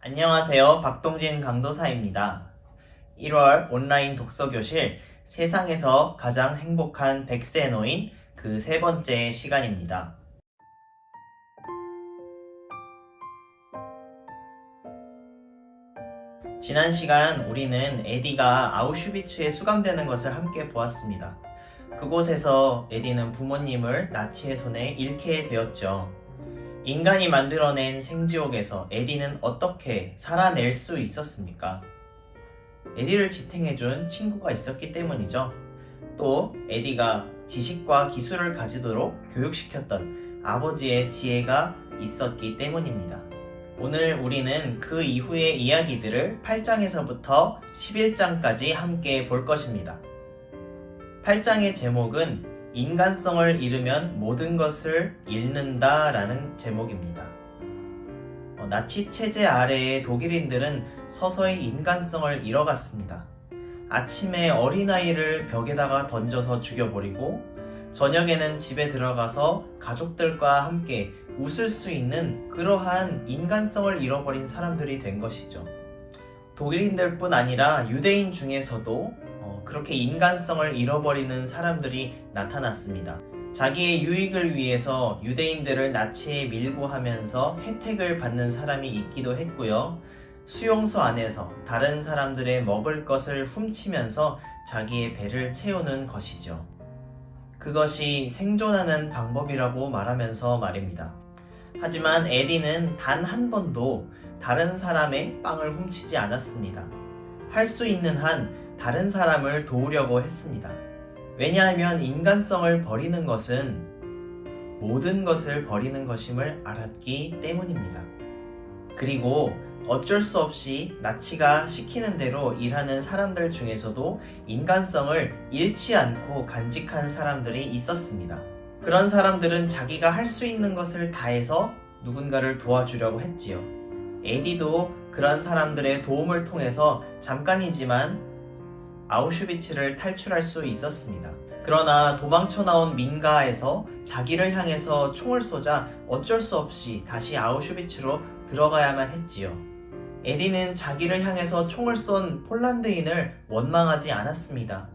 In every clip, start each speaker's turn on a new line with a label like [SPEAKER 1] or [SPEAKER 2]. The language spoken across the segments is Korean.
[SPEAKER 1] 안녕하세요. 박동진 강도사입니다. 1월 온라인 독서교실 세상에서 가장 행복한 100세 노인 그 세 번째 시간입니다. 지난 시간 우리는 에디가 아우슈비츠에 수감되는 것을 함께 보았습니다. 그곳에서 에디는 부모님을 나치의 손에 잃게 되었죠. 인간이 만들어낸 생지옥에서 에디는 어떻게 살아낼 수 있었습니까? 에디를 지탱해준 친구가 있었기 때문이죠. 또 에디가 지식과 기술을 가지도록 교육시켰던 아버지의 지혜가 있었기 때문입니다. 오늘 우리는 그 이후의 이야기들을 8장에서부터 11장까지 함께 볼 것입니다. 8장의 제목은 인간성을 잃으면 모든 것을 잃는다 라는 제목입니다. 나치 체제 아래의 독일인들은 서서히 인간성을 잃어갔습니다. 아침에 어린아이를 벽에다가 던져서 죽여버리고 저녁에는 집에 들어가서 가족들과 함께 웃을 수 있는 그러한 인간성을 잃어버린 사람들이 된 것이죠. 독일인들뿐 아니라 유대인 중에서도 그렇게 인간성을 잃어버리는 사람들이 나타났습니다. 자기의 유익을 위해서 유대인들을 나치에 밀고 하면서 혜택을 받는 사람이 있기도 했고요. 수용소 안에서 다른 사람들의 먹을 것을 훔치면서 자기의 배를 채우는 것이죠. 그것이 생존하는 방법이라고 말하면서 말입니다. 하지만 에디는 단 한 번도 다른 사람의 빵을 훔치지 않았습니다. 할 수 있는 한 다른 사람을 도우려고 했습니다. 왜냐하면 인간성을 버리는 것은 모든 것을 버리는 것임을 알았기 때문입니다. 그리고 어쩔 수 없이 나치가 시키는 대로 일하는 사람들 중에서도 인간성을 잃지 않고 간직한 사람들이 있었습니다. 그런 사람들은 자기가 할 수 있는 것을 다해서 누군가를 도와주려고 했지요. 에디도 그런 사람들의 도움을 통해서 잠깐이지만 아우슈비츠를 탈출할 수 있었습니다. 그러나 도망쳐 나온 민가에서 자기를 향해서 총을 쏘자 어쩔 수 없이 다시 아우슈비츠로 들어가야만 했지요. 에디는 자기를 향해서 총을 쏜 폴란드인을 원망하지 않았습니다.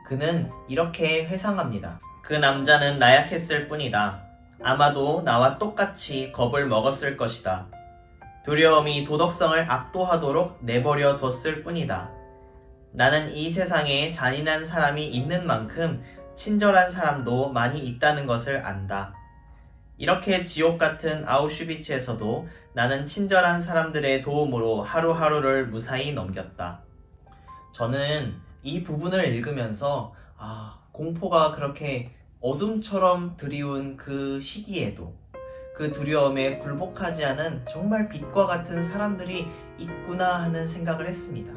[SPEAKER 1] 그는 이렇게 회상합니다. 그 남자는 나약했을 뿐이다. 아마도 나와 똑같이 겁을 먹었을 것이다. 두려움이 도덕성을 압도하도록 내버려 뒀을 뿐이다. 나는 이 세상에 잔인한 사람이 있는 만큼 친절한 사람도 많이 있다는 것을 안다. 이렇게 지옥 같은 아우슈비츠에서도 나는 친절한 사람들의 도움으로 하루하루를 무사히 넘겼다. 저는 이 부분을 읽으면서 공포가 그렇게 어둠처럼 드리운 그 시기에도 그 두려움에 굴복하지 않은 정말 빛과 같은 사람들이 있구나 하는 생각을 했습니다.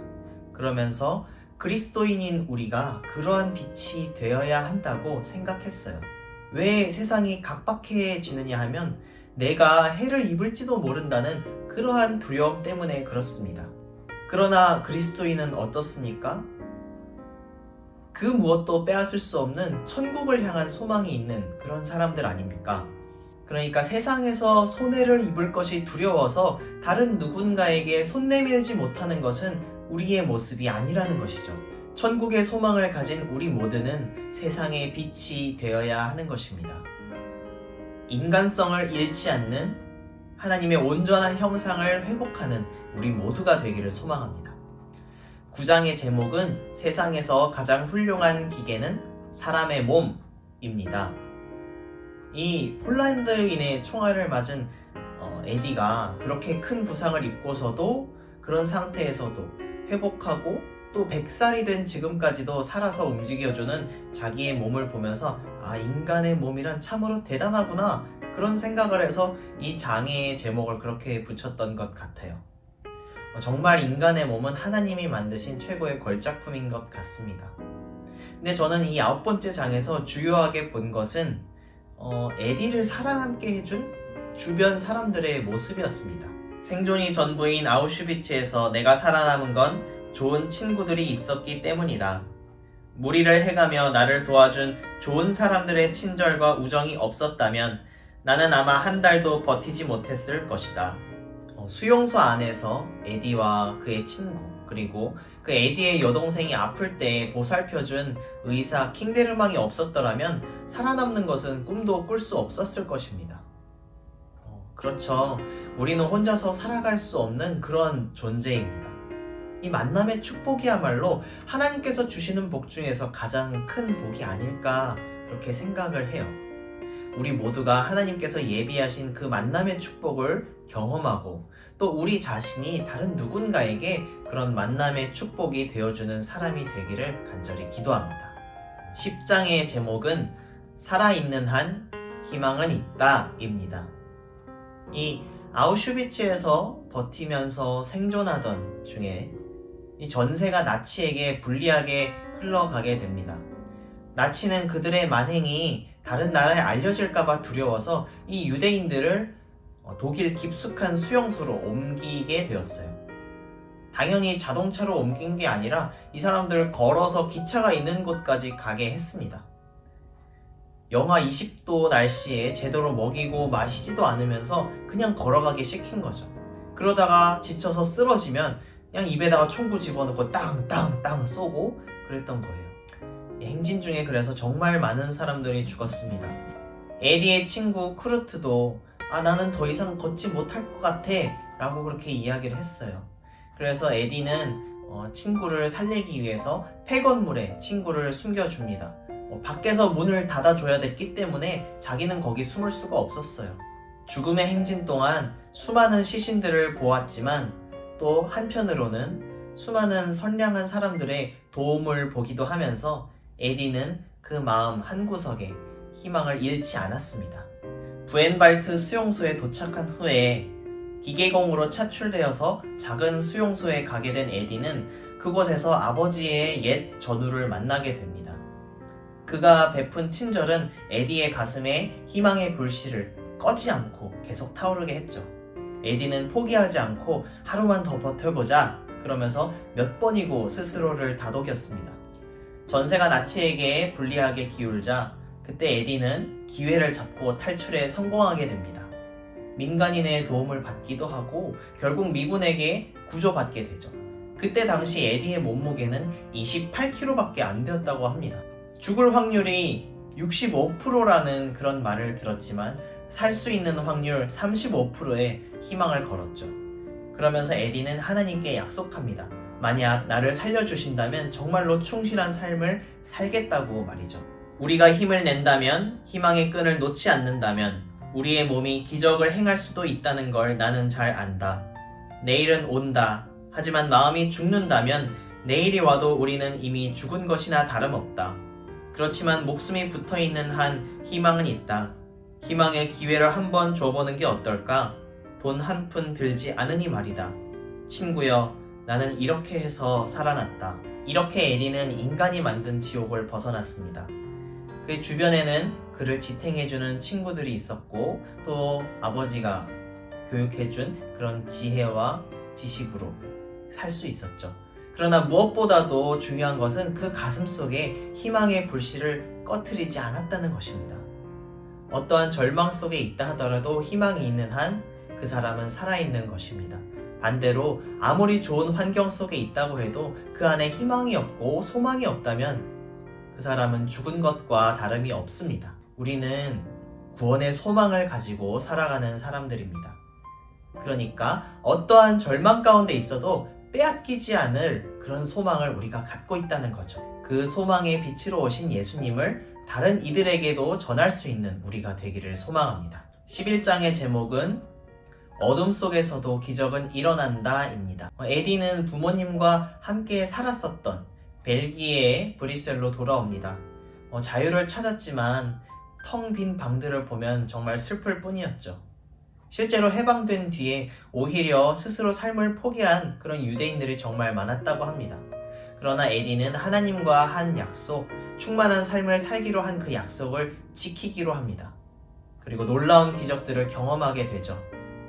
[SPEAKER 1] 그러면서 그리스도인인 우리가 그러한 빛이 되어야 한다고 생각했어요. 왜 세상이 각박해지느냐 하면 내가 해를 입을지도 모른다는 그러한 두려움 때문에 그렇습니다. 그러나 그리스도인은 어떻습니까? 그 무엇도 빼앗을 수 없는 천국을 향한 소망이 있는 그런 사람들 아닙니까? 그러니까 세상에서 손해를 입을 것이 두려워서 다른 누군가에게 손 내밀지 못하는 것은 우리의 모습이 아니라는 것이죠. 천국의 소망을 가진 우리 모두는 세상의 빛이 되어야 하는 것입니다. 인간성을 잃지 않는 하나님의 온전한 형상을 회복하는 우리 모두가 되기를 소망합니다. 9장의 제목은 세상에서 가장 훌륭한 기계는 사람의 몸입니다. 이 폴란드인의 총알을 맞은 에디가 그렇게 큰 부상을 입고서도 그런 상태에서도 회복하고 또 100살이 된 지금까지도 살아서 움직여주는 자기의 몸을 보면서 인간의 몸이란 참으로 대단하구나 그런 생각을 해서 이 장의 제목을 그렇게 붙였던 것 같아요. 정말 인간의 몸은 하나님이 만드신 최고의 걸작품인 것 같습니다. 근데 저는 이 9번째 장에서 주요하게 본 것은 에디를 살아남게 해준 주변 사람들의 모습이었습니다. 생존이 전부인 아우슈비츠에서 내가 살아남은 건 좋은 친구들이 있었기 때문이다. 무리를 해가며 나를 도와준 좋은 사람들의 친절과 우정이 없었다면 나는 아마 한 달도 버티지 못했을 것이다. 수용소 안에서 에디와 그의 친구, 그리고 그 에디의 여동생이 아플 때 보살펴준 의사 킹데르망이 없었더라면 살아남는 것은 꿈도 꿀 수 없었을 것입니다. 그렇죠. 우리는 혼자서 살아갈 수 없는 그런 존재입니다. 이 만남의 축복이야말로 하나님께서 주시는 복 중에서 가장 큰 복이 아닐까 그렇게 생각을 해요. 우리 모두가 하나님께서 예비하신 그 만남의 축복을 경험하고 또 우리 자신이 다른 누군가에게 그런 만남의 축복이 되어주는 사람이 되기를 간절히 기도합니다. 10장의 제목은 살아있는 한 희망은 있다 입니다. 이 아우슈비츠에서 버티면서 생존하던 중에 이 전세가 나치에게 불리하게 흘러가게 됩니다. 나치는 그들의 만행이 다른 나라에 알려질까봐 두려워서 이 유대인들을 독일 깊숙한 수용소로 옮기게 되었어요. 당연히 자동차로 옮긴 게 아니라 이 사람들을 걸어서 기차가 있는 곳까지 가게 했습니다. 영하 20도 날씨에 제대로 먹이고 마시지도 않으면서 그냥 걸어가게 시킨 거죠. 그러다가 지쳐서 쓰러지면 그냥 입에다가 총구 집어넣고 땅땅땅 쏘고 그랬던 거예요. 행진 중에 그래서 정말 많은 사람들이 죽었습니다. 에디의 친구 쿠르트도 나는 더 이상 걷지 못할 것 같아 라고 그렇게 이야기를 했어요. 그래서 에디는 친구를 살리기 위해서 폐건물에 친구를 숨겨줍니다. 밖에서 문을 닫아줘야 됐기 때문에 자기는 거기 숨을 수가 없었어요. 죽음의 행진 동안 수많은 시신들을 보았지만 또 한편으로는 수많은 선량한 사람들의 도움을 보기도 하면서 에디는 그 마음 한구석에 희망을 잃지 않았습니다. 부엔발트 수용소에 도착한 후에 기계공으로 차출되어서 작은 수용소에 가게 된 에디는 그곳에서 아버지의 옛 전우를 만나게 됩니다. 그가 베푼 친절은 에디의 가슴에 희망의 불씨를 꺼지 않고 계속 타오르게 했죠. 에디는 포기하지 않고 하루만 더 버텨보자 그러면서 몇 번이고 스스로를 다독였습니다. 전세가 나치에게 불리하게 기울자 그때 에디는 기회를 잡고 탈출에 성공하게 됩니다. 민간인의 도움을 받기도 하고 결국 미군에게 구조받게 되죠. 그때 당시 에디의 몸무게는 28kg밖에 안 되었다고 합니다. 죽을 확률이 65%라는 그런 말을 들었지만 살 수 있는 확률 35%에 희망을 걸었죠. 그러면서 에디는 하나님께 약속합니다. 만약 나를 살려주신다면 정말로 충실한 삶을 살겠다고 말이죠. 우리가 힘을 낸다면, 희망의 끈을 놓지 않는다면 우리의 몸이 기적을 행할 수도 있다는 걸 나는 잘 안다. 내일은 온다. 하지만 마음이 죽는다면 내일이 와도 우리는 이미 죽은 것이나 다름없다. 그렇지만 목숨이 붙어있는 한 희망은 있다. 희망의 기회를 한번 줘보는 게 어떨까? 돈 한 푼 들지 않으니 말이다. 친구여, 나는 이렇게 해서 살아났다. 이렇게 에디는 인간이 만든 지옥을 벗어났습니다. 그의 주변에는 그를 지탱해주는 친구들이 있었고 또 아버지가 교육해준 그런 지혜와 지식으로 살 수 있었죠. 그러나 무엇보다도 중요한 것은 그 가슴 속에 희망의 불씨를 꺼트리지 않았다는 것입니다. 어떠한 절망 속에 있다 하더라도 희망이 있는 한 그 사람은 살아있는 것입니다. 반대로 아무리 좋은 환경 속에 있다고 해도 그 안에 희망이 없고 소망이 없다면 그 사람은 죽은 것과 다름이 없습니다. 우리는 구원의 소망을 가지고 살아가는 사람들입니다. 그러니까 어떠한 절망 가운데 있어도 빼앗기지 않을 그런 소망을 우리가 갖고 있다는 거죠. 그 소망의 빛으로 오신 예수님을 다른 이들에게도 전할 수 있는 우리가 되기를 소망합니다. 11장의 제목은 어둠 속에서도 기적은 일어난다 입니다. 에디는 부모님과 함께 살았었던 벨기에의 브뤼셀로 돌아옵니다. 자유를 찾았지만 텅 빈 방들을 보면 정말 슬플 뿐이었죠. 실제로 해방된 뒤에 오히려 스스로 삶을 포기한 그런 유대인들이 정말 많았다고 합니다. 그러나 에디는 하나님과 한 약속, 충만한 삶을 살기로 한 그 약속을 지키기로 합니다. 그리고 놀라운 기적들을 경험하게 되죠.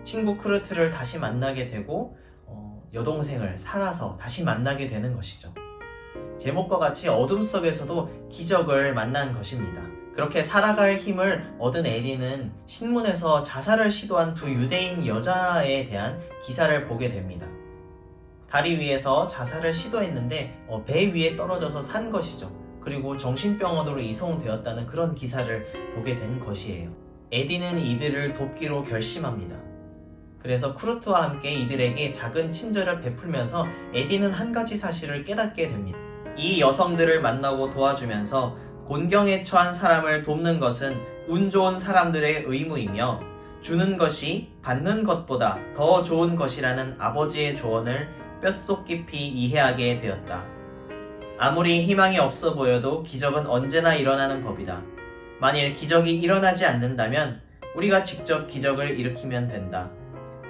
[SPEAKER 1] 친구 크루트를 다시 만나게 되고 여동생을 살아서 다시 만나게 되는 것이죠. 제목과 같이 어둠 속에서도 기적을 만난 것입니다. 그렇게 살아갈 힘을 얻은 에디는 신문에서 자살을 시도한 두 유대인 여자에 대한 기사를 보게 됩니다. 다리 위에서 자살을 시도했는데 배 위에 떨어져서 산 것이죠. 그리고 정신병원으로 이송되었다는 그런 기사를 보게 된 것이에요. 에디는 이들을 돕기로 결심합니다. 그래서 쿠르트와 함께 이들에게 작은 친절을 베풀면서 에디는 한 가지 사실을 깨닫게 됩니다. 이 여성들을 만나고 도와주면서 곤경에 처한 사람을 돕는 것은 운 좋은 사람들의 의무이며 주는 것이 받는 것보다 더 좋은 것이라는 아버지의 조언을 뼛속 깊이 이해하게 되었다. 아무리 희망이 없어 보여도 기적은 언제나 일어나는 법이다. 만일 기적이 일어나지 않는다면 우리가 직접 기적을 일으키면 된다.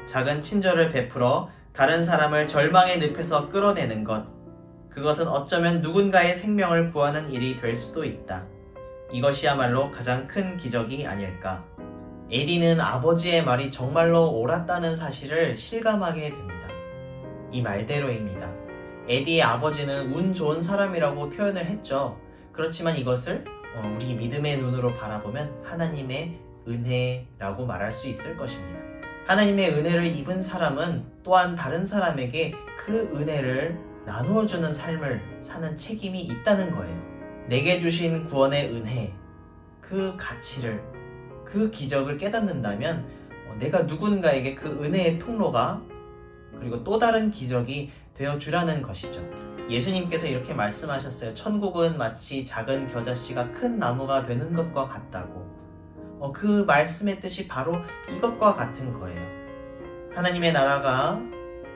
[SPEAKER 1] 작은 친절을 베풀어 다른 사람을 절망의 늪에서 끌어내는 것, 그것은 어쩌면 누군가의 생명을 구하는 일이 될 수도 있다. 이것이야말로 가장 큰 기적이 아닐까. 에디는 아버지의 말이 정말로 옳았다는 사실을 실감하게 됩니다. 이 말대로입니다. 에디의 아버지는 운 좋은 사람이라고 표현을 했죠. 그렇지만 이것을 우리 믿음의 눈으로 바라보면 하나님의 은혜라고 말할 수 있을 것입니다. 하나님의 은혜를 입은 사람은 또한 다른 사람에게 그 은혜를 나누어주는 삶을 사는 책임이 있다는 거예요. 내게 주신 구원의 은혜, 그 가치를, 그 기적을 깨닫는다면 내가 누군가에게 그 은혜의 통로가 그리고 또 다른 기적이 되어주라는 것이죠. 예수님께서 이렇게 말씀하셨어요. 천국은 마치 작은 겨자씨가 큰 나무가 되는 것과 같다고. 그 말씀의 뜻이 바로 이것과 같은 거예요. 하나님의 나라가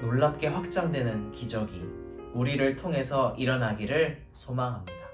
[SPEAKER 1] 놀랍게 확장되는 기적이 우리를 통해서 일어나기를 소망합니다.